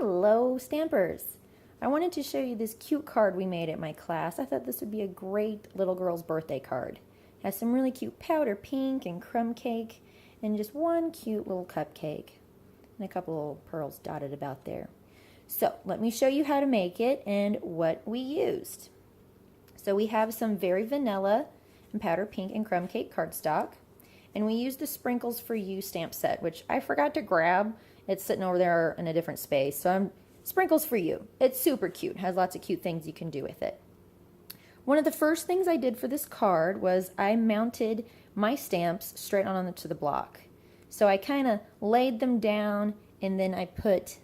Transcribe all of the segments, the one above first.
Hello, Stampers! I wanted to show you this cute card we made at my class. I thought this would be a great little girl's birthday card. It has some really cute powder pink and crumb cake and just one cute little cupcake and a couple little pearls dotted about there. So let me show you how to make it and what we used. So we have some very vanilla and powder pink and crumb cake cardstock, and we used the Sprinkles for You stamp set, which I forgot to grab. It's sitting over there in a different space. So I'm Sprinkles for You. It's super cute. Has lots of cute things you can do with it. One of the first things I did for this card was I mounted my stamps straight onto the block. So I kind of laid them down and then I put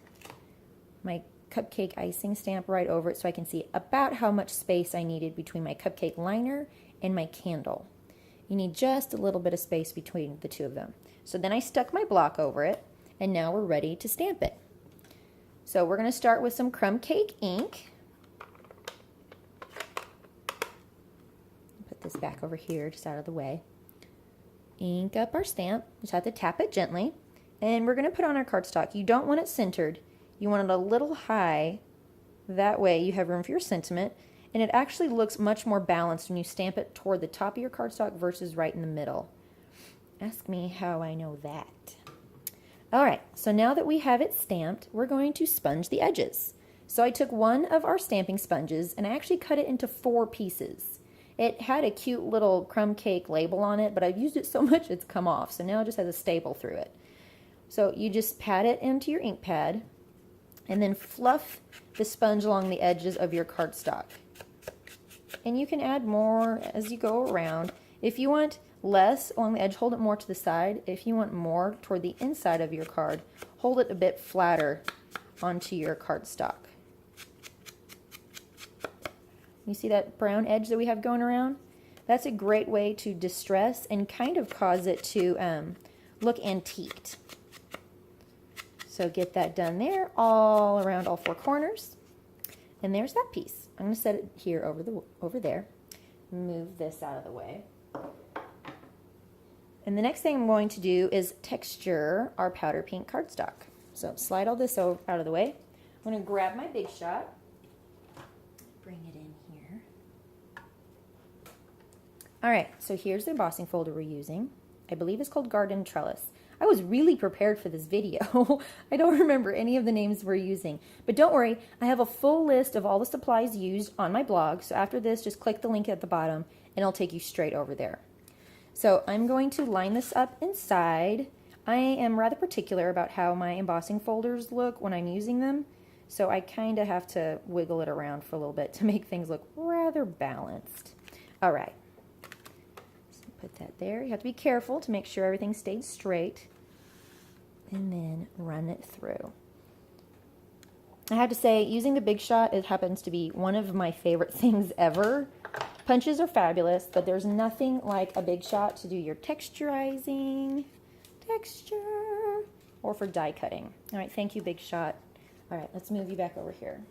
my cupcake icing stamp right over it so I can see about how much space I needed between my cupcake liner and my candle. You need just a little bit of space between the two of them. So then I stuck my block over it, and now we're ready to stamp it. So we're going to start with some crumb cake ink. Put this back over here just out of the way. Ink up our stamp. Just have to tap it gently. And we're going to put on our cardstock. You don't want it centered. You want it a little high. That way you have room for your sentiment. And it actually looks much more balanced when you stamp it toward the top of your cardstock versus right in the middle. Ask me how I know that. Alright, so now that we have it stamped, we're going to sponge the edges. So I took one of our stamping sponges and I actually cut it into 4 pieces. It had a cute little crumb cake label on it, but I've used it so much it's come off, so now it just has a staple through it. So you just pat it into your ink pad and then fluff the sponge along the edges of your cardstock. And you can add more as you go around. If you want less along the edge, hold it more to the side. If you want more toward the inside of your card, hold it a bit flatter onto your cardstock. You see that brown edge that we have going around? That's a great way to distress and kind of cause it to look antiqued. So get that done there, all around all 4 corners. And there's that piece. I'm going to set it here over there. Move this out of the way. And the next thing I'm going to do is texture our powder pink cardstock. So slide all this out of the way. I'm going to grab my Big Shot. Bring it in here. Alright, so here's the embossing folder we're using. I believe it's called Garden Trellis. I was really prepared for this video. I don't remember any of the names we're using. But don't worry, I have a full list of all the supplies used on my blog. So after this, just click the link at the bottom and it'll take you straight over there. So I'm going to line this up inside. I am rather particular about how my embossing folders look when I'm using them. So I kind of have to wiggle it around for a little bit to make things look rather balanced. All right. So put that there. You have to be careful to make sure everything stays straight. And then run it through. I have to say, using the Big Shot, it happens to be one of my favorite things ever. Punches are fabulous, but there's nothing like a Big Shot to do your texturizing, or for die cutting. All right, thank you, Big Shot. All right, let's move you back over here.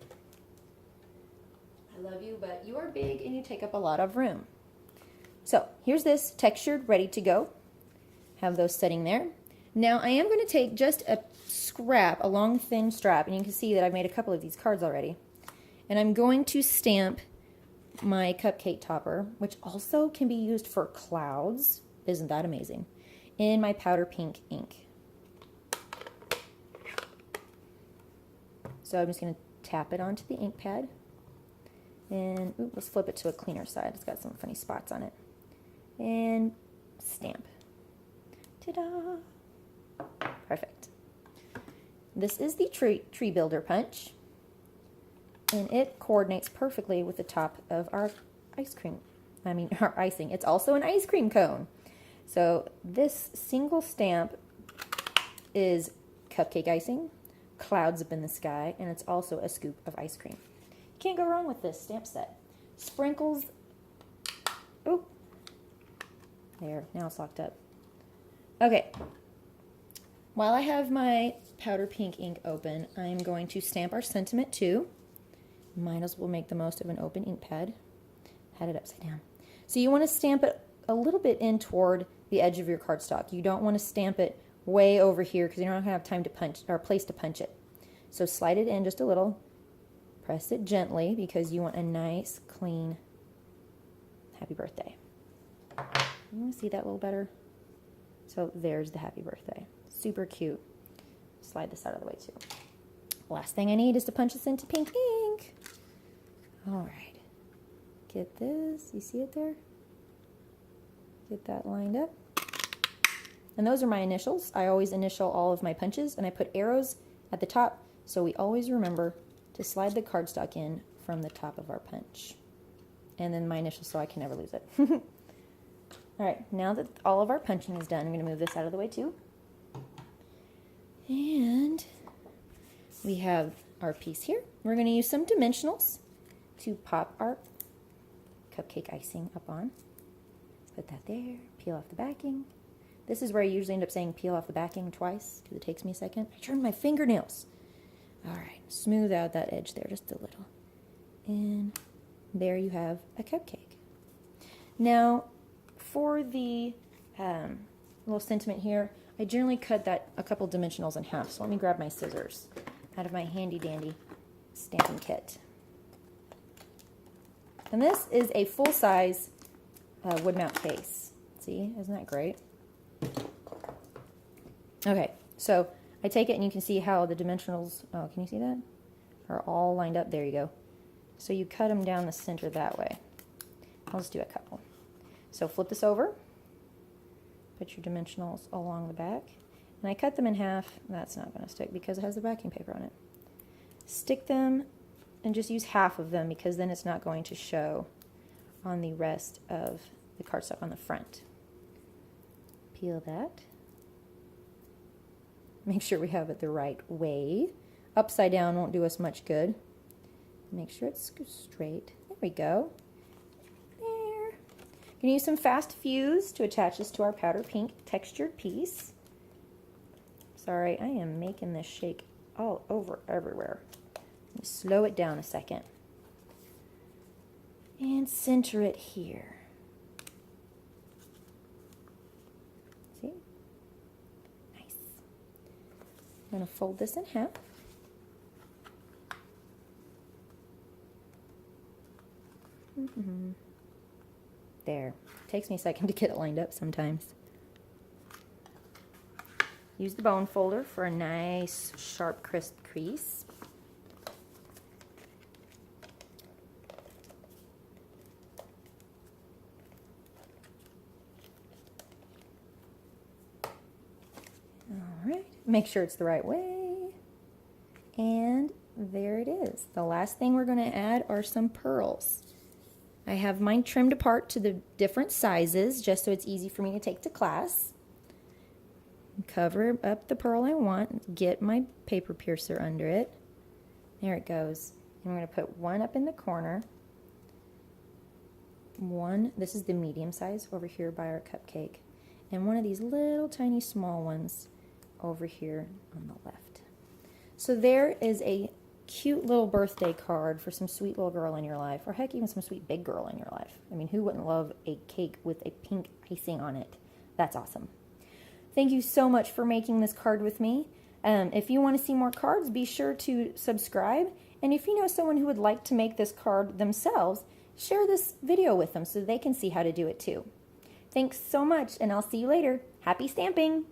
I love you, but you are big and you take up a lot of room. So here's this textured, ready to go. Have those sitting there. Now I am going to take just a scrap, a long thin strap, and you can see that I've made a couple of these cards already. And I'm going to stamp my cupcake topper, which also can be used for clouds. Isn't that amazing? In my powder pink ink. So I'm just going to tap it onto the ink pad. And let's flip it to a cleaner side. It's got some funny spots on it. And stamp. Ta-da! Perfect. This is the tree builder punch, and it coordinates perfectly with the top of our our icing. It's also an ice cream cone. So this single stamp is cupcake icing, clouds up in the sky, and it's also a scoop of ice cream. You can't go wrong with this stamp set. Sprinkles. Oh, there, now it's locked up. Okay. While I have my powder pink ink open, I'm going to stamp our sentiment too. Might as well make the most of an open ink pad. Had it upside down. So you want to stamp it a little bit in toward the edge of your cardstock. You don't want to stamp it way over here because you're not going to have time to punch or place to punch it. So slide it in just a little. Press it gently because you want a nice, clean happy birthday. You want to see that a little better? So there's the happy birthday. Super cute. Slide this out of the way too. Last thing I need is to punch this into pink ink. All right. Get this. You see it there? Get that lined up. And those are my initials. I always initial all of my punches, and I put arrows at the top so we always remember to slide the cardstock in from the top of our punch. And then my initials so I can never lose it. All right, now that all of our punching is done, I'm going to move this out of the way too. And we have our piece here. We're going to use some dimensionals to pop our cupcake icing up on. Put that there, peel off the backing. This is where I usually end up saying peel off the backing twice because it takes me a second. I turned my fingernails. All right, smooth out that edge there just a little. And there you have a cupcake. Now, for the little sentiment here, I generally cut that a couple dimensionals in half. So let me grab my scissors out of my handy dandy stamping kit. And this is a full-size wood mount case. See, isn't that great? Okay, so I take it and you can see how the dimensionals, oh, can you see that? Are all lined up. There you go. So you cut them down the center that way. I'll just do a couple. So flip this over. Put your dimensionals along the back. And I cut them in half. That's not going to stick because it has the backing paper on it. Stick them and just use half of them because then it's not going to show on the rest of the cardstock on the front. Peel that. Make sure we have it the right way. Upside down won't do us much good. Make sure it's straight. There we go. There. You're going to use some fast fuse to attach this to our powder pink textured piece. Sorry, I am making this shake all over everywhere. Slow it down a second. And center it here. See? Nice. I'm going to fold this in half. There. Takes me a second to get it lined up sometimes. Use the bone folder for a nice, sharp, crisp crease. Alright, make sure it's the right way. And there it is. The last thing we're going to add are some pearls. I have mine trimmed apart to the different sizes just so it's easy for me to take to class. Cover up the pearl I want, get my paper piercer under it. There it goes. And we're going to put one up in the corner. One, this is the medium size over here by our cupcake. And one of these little tiny small ones over here on the left. So there is a cute little birthday card for some sweet little girl in your life, or heck, even some sweet big girl in your life. I mean, who wouldn't love a cake with a pink icing on it? That's awesome. Thank you so much for making this card with me. If you want to see more cards, be sure to subscribe. And if you know someone who would like to make this card themselves, share this video with them so they can see how to do it too. Thanks so much, and I'll see you later. Happy stamping!